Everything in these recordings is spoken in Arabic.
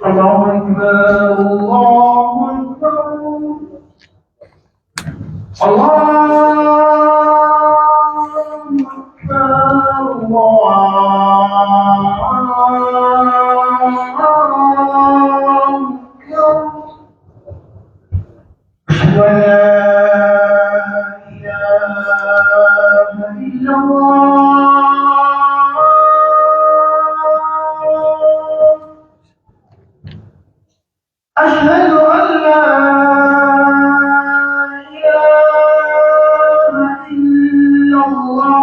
الله أكبر الله أكبر أشهد أن لا إله إلا الله أشهد أن لا إله إلا الله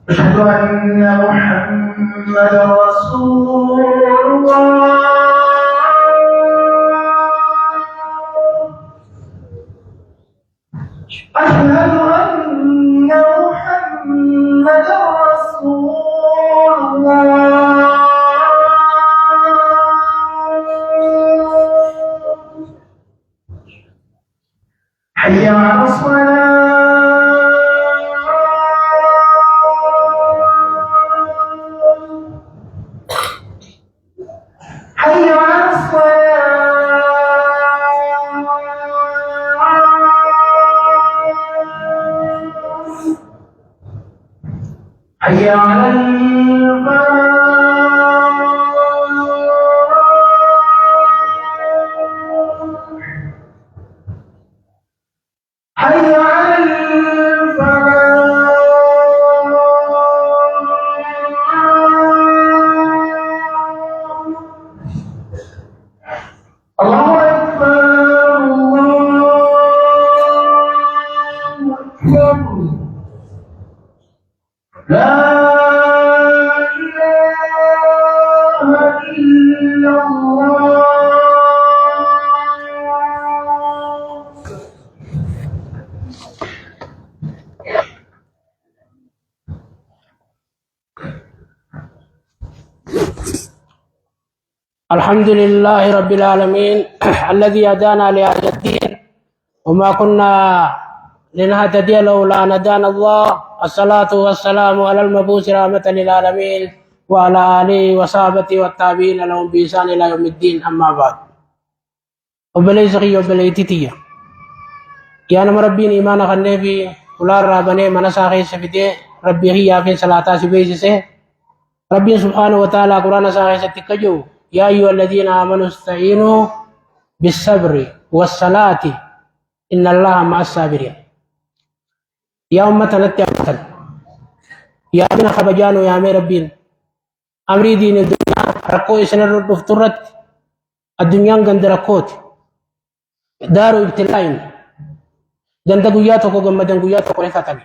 أشهد أن محمدا رسول الله أشهد أن محمدا رسول الله حي على الصلاة حي على الصلاة حي على الفلاح حي على الفلاح الله أكبر الله أكبر لا إله إلا الله الحمد لله رب العالمين الذي هدانا لهذا الدين وما كنا لنهتدي لولا أن هدانا الله. الصلاة والسلام على المبعوث رحمة للعالمين وعلى آله وصحبه والتابعين لهم بإحسان إلى يوم الدين. أما بعد وبليس خي وبليتتيا يا نم ربين إيمان خنبي ولا رابني من ساخي سفيدي ربي هي في صلاة سبيس سه ربي سبحانه وتعالى قرآن ساخي ستكجو يا أيها الذين آمنوا استعينوا بالصبر والصلاة إن الله مع الصابرين. يا أمة نتيمة يا ابن خبجانو يا أمير ربين أمري دين الدنيا ركو إسنر دفترت الدنيا غند ركوت دار ابتلاء غند غياتو كو غمدن غياتو كو رفتني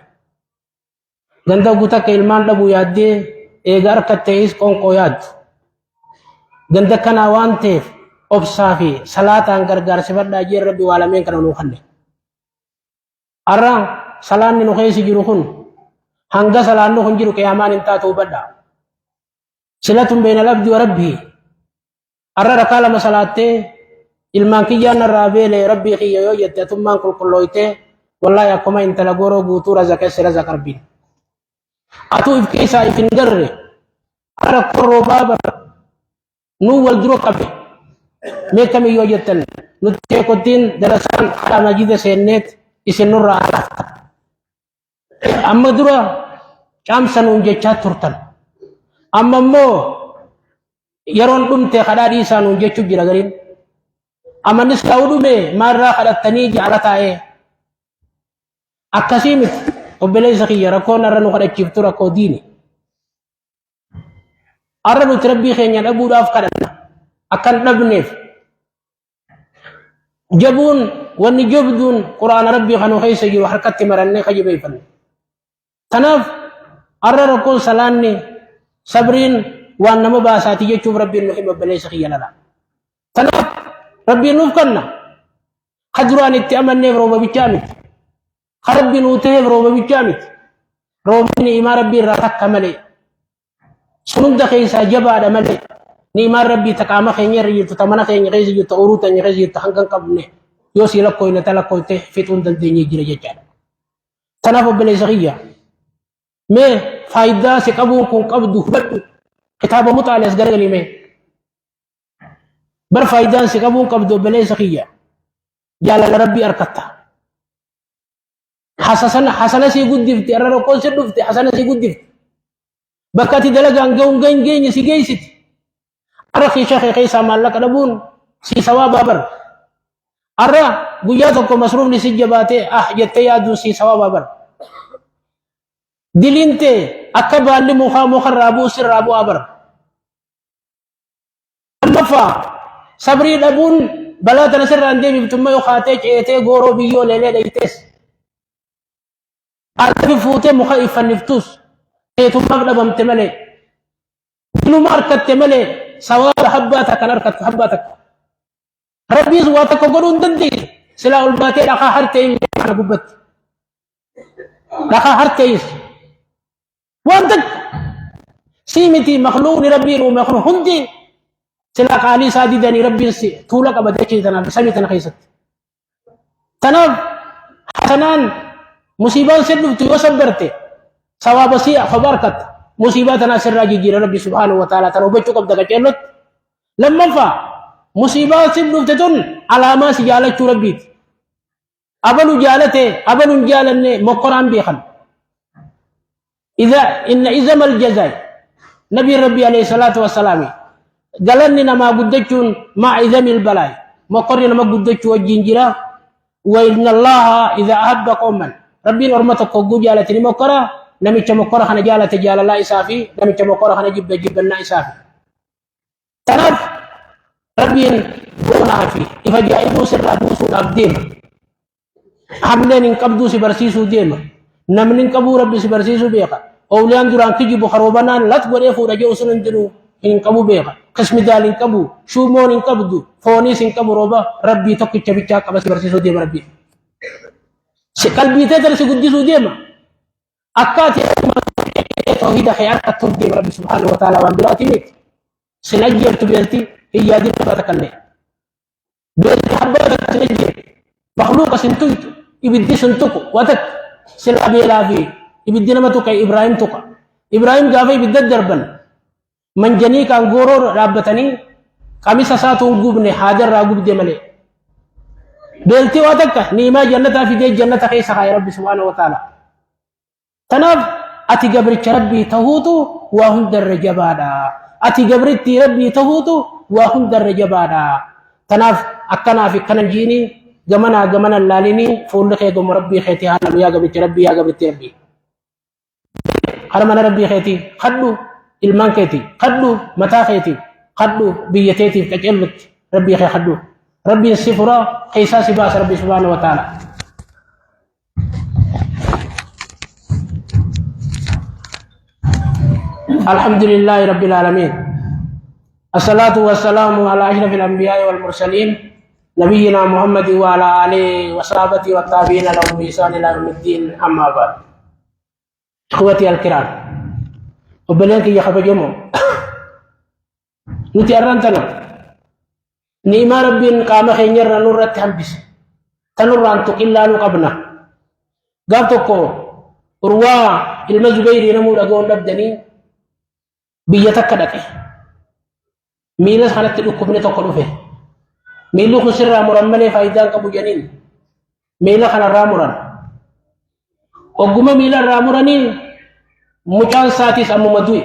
غند غوتا كيلمان دبو يادي إيغار كتيس كون قياد غند كان وانتف أبصافي صلاة غرغر سبد أجير ربي والمين كانوا نخلي أران صلاة نخيس جروخون هنگا صلاة نخون جرو كيامان انتاتو بدا صلة بين العبد وربه أرى ركالة مسلاته المانكيان الرابي لربي خيو يتتمان كل كلويته والله يقوم انت لغورو غوتورا زكاة سلا زكار بين أتو إفكيسا إفنگر أرى كرو بابا نو والدرو قبي ميكم يوجتن نتيكوتين درسان على مجيد سينيت إسنور رأى أما درا كام سنون جيشات ترتن أما مو يرون دمتي خدادي سنون جيشو جرغرين أما نسكاودو مي مرة خدتني جعلتاي أكاسيمت وبلي سخي ركون رنو خدت شفتو ركو ديني أرنو تربي خينيان أبو داف خدنا أكن نبنيف جبون ونجبدون قرآن ربي خنو خيسي وحركت مرني خجبي فن تناف أرى ركون سلاني صبرين وأن مباساتي يجوب ربي المحب بليس خيالا تناف ربي نوف كنا خدران اتأمن نفرو ببتامت خرب نوته روبا بجامت روبني إما ربي راتك ملي سنود خيسا جبا ملي نيما ربي تقام خينير يتتمنى خينير يتأوروتا يتحنقن قبله يوسي لكو إن تلقو تحفتون دندين يجري ججال تنافو بليسغية مي فايدة سيقبون كون قبضو بدو كتابة مطالع سقرقلي مي بر فايدة سيقبون قبضو بليسغية جال ربي أركتها حسنا سي قدفتي أرى رقون سردفتي حسنا سي قدفتي بكاتي دلقان قون قين سي قيست أرخي شيخي قيسا مالك نبون سي سوا بابر أرى قياتكم مصروف لسي جباتي جتي يادو سي سوا بابر دلينتي أكبر لمخا رابو سر رابو أبر مفا صبري نبون بلا تنسر عندي بتم يخاتي ايتي غورو بيو ليلي ليتس أرتبي فوتي مخايفا نفتوس ايتو مغنى بمتملي إنو ماركت تملي سوال حباتك نركت حباتك ربي زواتك وقلون دندي سلاح الباتي لقا حرتي أنا قبت لقا حرتي وانتك سيمتي مخلوق لربي ومخلوق هندي سلاح قالي سادي داني ربي سي طولك أبدأ تنام سميتنا خيست تنام حسنان مصيبان سلوك وصبرتي سواب سيء خبركت مصيباتنا سر جيجي ربي سبحانه وتعالى تنوبتك بدك جلت لما فا مصيبات سلوك تتن على ما سجالت ربي أبلو جالته أبلو جالني مقران بيخن إذا ما الجزاء نبي ربي عليه الصلاة والسلام قالني نما قدتشون مع إذن البلاء مقرن ما قدتش والجنجرة وإن الله إذا أحب قوما ربي نرمتك قد جالتني مقرة نميت مقرة خنا جالت جال الله إسافي نميت مقرة خنا جب الله إسافي تنف ربي قلنا فيه إذا جاء موسى رابوس الأبدين حملين انقبضوا سبرسيسو ديما نمن انقبوا ربي سبرسيسو بيقا أوليان دوران تجيب خروبانان لا تقول يفو رجعوا سنندنو انقبوا بيقا قسم دال انقبوا شومون انقبضوا فونيس انقبوا روبا ربي توقي تبيتشا كما سبرسيسو ديما ربي قلبي تدرس قدسو ديما أكاتي توحيد حياة التوحيد ربي سبحانه وتعالى وانبراتي ميت سنجر تبيلتي هي دي تباتكالي بيلتي حباتك سنجر مخلوق سنتويت ibiddi suntuk watak sila bilafi ibiddi nama tuka Ibrahim tuka Ibrahim gafa ibidda darban manjani kan goro rabbatani kami sasatu gubne hajar ragub de male belti watak nima jannata fi de jannata kaysa ya rabbi subhanahu wa ta'ala tanab ati gabri rabbi tahutu wa hum darjabada ati gabri rabbi tahutu wa hum darjabada tanaf akana fi kananjini gamana lalini full kheto rabbi kheti hala ya gabri rabbi harmana rabbi kheti khaddu ilman kheti khaddu mata kheti khaddu biyateti tajallut rabbi khaddu rabbi sifra kaysa sibas rabbi subhanahu wa ta'ala alhamdulillahi rabbil alamin assalatu wassalamu ala ashrafil anbiya'i wal mursalin نبينا محمد وعلى آله وصحبه والتابعين لهم بإحسان إلى يوم الدين أما بعد إخوتي الكرام وبلغنك يا خبجمو نتي أرانتنا نيما ربي قام خينير نورت همبس تنور أنتو إلا نقبنا قابتكو روا المزبير نمور أقول نبدني بيتك دكي ميلس خانت تلقبني تقلو فيه ميلو خسر راموران ملي فايدان كبو جنين ميلا خنا راموران وقوم ميلا رامورانين مچان ساتيس أمو مدوي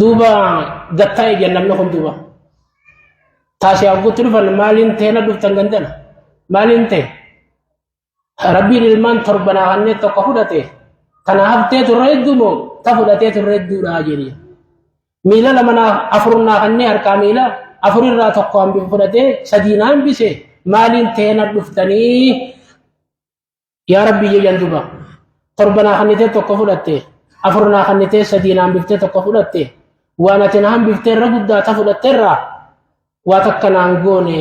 دوبا دتاي جنم لكم دوبا تاسي أقول تلفن مالين تينا دوفتن غندنا مالين تي ربي للمان تربنا غني تقفودته تنهبتي تردو تفودته تردو راجيني ميلا لمنا أفرنا خني أركا ميلا أفرنا تقوم بفرده سدينان بسه مالين تينا دفتني يا ربي يجندوبا قربنا خني تقفلته أفرنا خني سدينان بفته تقفلته وانا تنهم بفته رغدا تفلته را واتكنا نغوني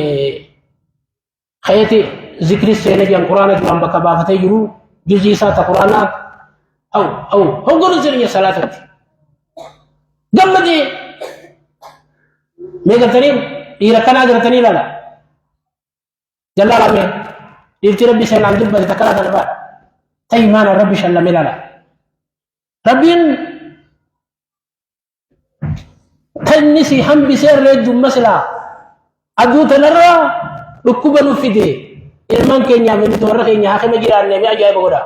خيتي ذكر السنة جان قرآن جان بكبا فتجرو جزء سات قرآن أو هو قرن سنة صلاة قم دي ميغا تنين يركنا جرتني لا جلال أمين يفتي ربي سنة عن دبا تكرا تنبا تيمان ربي شلم لا ربين تنسي هم بسير رجل مسلا أدو تنرى ركوبا نفيدي إلمان كينيا من تورا كينيا حكي مجيران نبي أجاي بغدا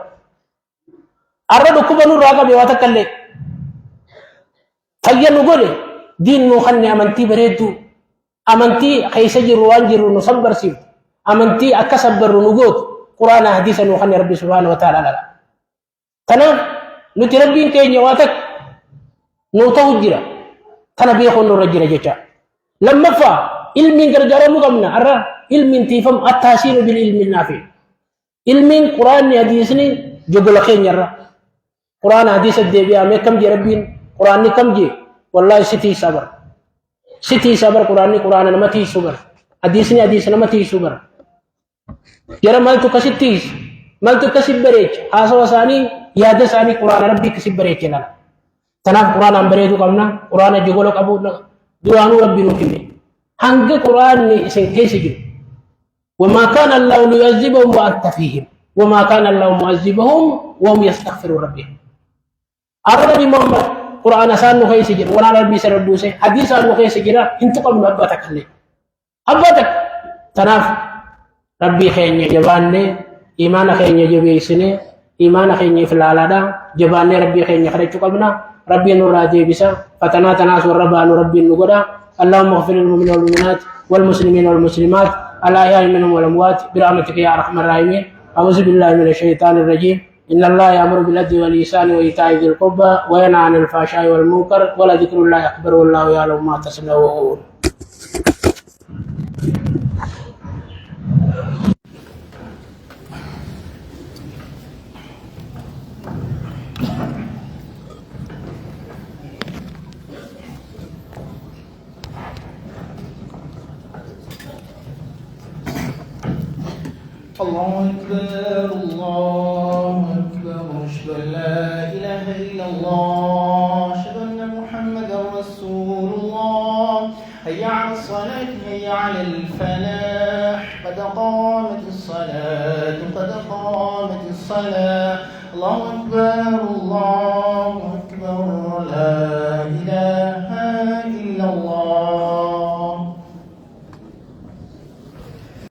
أرى ركوبا نراغا بيواتا كالي فيا نقول دين نوخني أمنتي بريدو أمنتي خيسا جروان جرو نصبر سيب أمنتي أكسبر نقود قرآن حديثا نوخني ربي سبحانه وتعالى لا تنا نتربين كينيا واتك نوتو جرا تنا بيخون الرجل جتا لما فا علم غرغره مغمنا ارى علم تيفم التحصيل بالعلم النافع علم قران حديثني جوجل خين يرى قران حديث الدبيا مكم جي ربين قران كم جي والله ستي صبر قران نمتي صبر حديث نمتي صبر جرى مالتو كسيتيس مالتو كسبريج حاسو ثاني ياد ثاني قران ربي كسبريج لنا تناف قرآن أمبريدو قمنا قرآن جوجلو قبولنا دوانو ربي نكمل هنگ قرآن سنكيسجو وما كان الله ليعذبهم وأنت فيهم وما كان الله معذبهم وهم يستغفرون ربهم أرى محمد قرآن سانو خيسجر ولا ربي سردوسه حديث سانو خيسجر انت قبل أباتك لي أباتك تناف ربي خيني جباني إيمان خيني جبيسني إيمان خيني في العلادا جباني ربي خيني خرجو قبنا ربي نور راجي بسا فتنا تناس وربا ربي نقدا اللهم اغفر للمؤمنين والمؤمنات والمسلمين والمسلمات الأحياء منهم والأموات برحمتك يا أرحم الراحمين أعوذ بالله من الشيطان الرجيم إن الله يأمر بالعدل والإحسان وإيتاء ذي القربى وينهى عن الفحشاء والمنكر ولذكر الله أكبر والله يعلم ما تصنعون الله أكبر الله أكبر أشهد أن لا إله إلا الله أشهد أن محمدا رسول الله هيا على الصلاة هيا على الفلاح قد قامت الصلاة قد قامت الصلاة الله أكبر الله